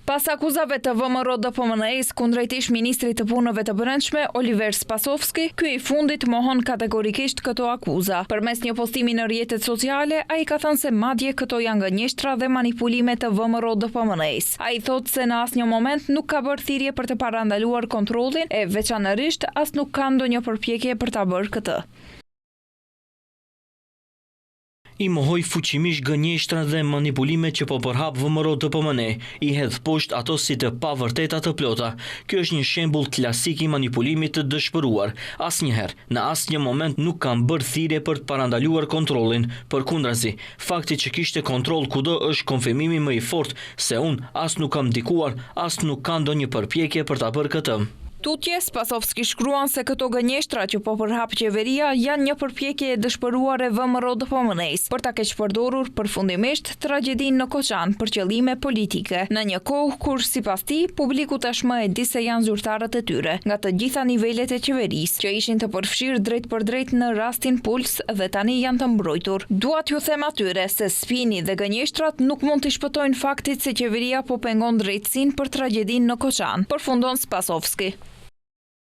Pas akuzave të VMRO-DPMNE-s kundrejt ish ministrit të punëve të brendshme Oliver Spasovski, ky i fundit mohon kategorikisht këto akuza. Përmes një postimi në rrjetet sociale, ai ka thënë se madje këto janë gënjeshtra dhe manipulime të VMRO-DPMNE-s. Ai thotë se në asnjë moment nuk ka bërë thirrje për të parandaluar kontrollin e veçanërisht as nuk ka ndonjë përpjekje për ta bërë këtë. I mohoj fuqimisht gënjeshtra dhe manipulime që po përhap VMRO-DPMNE, i hedh poshtë ato si të pavërteta të plota. Ky është një shembull klasik i manipulimit të dëshpëruar. Asnjëherë, në asnjë moment nuk kanë bërë thirrje për të parandaluar kontrollin. Përkundrazi, fakti që kishte kontroll kudo është konfirmimi më i fortë se unë as nuk kam ndikuar, as nuk ka ndonjë përpjekje për ta bërë këtë. Tutje, Spasovski shkruan se këto gënjeshtra që po përhap qeveria janë një përpjekje e dëshpëruar e VMRO-DPMNE-s për ta keqpërdorur përfundimisht tragjedinë në Koçan për qëllime politike, në një kohë kur sipas tij publiku tashmë e di se janë zyrtarët e tyre nga të gjitha nivelet e qeverisë që ishin të përfshirë drejt për drejt në rastin Puls dhe tani janë të mbrojtur. Dua t'ju them atyre se sfini dhe gënjeshtrat nuk mund t'i shpëtojnë faktit se qeveria po pengon drejtësinë për tragjedinë në Koçan, përfundon Spasovski.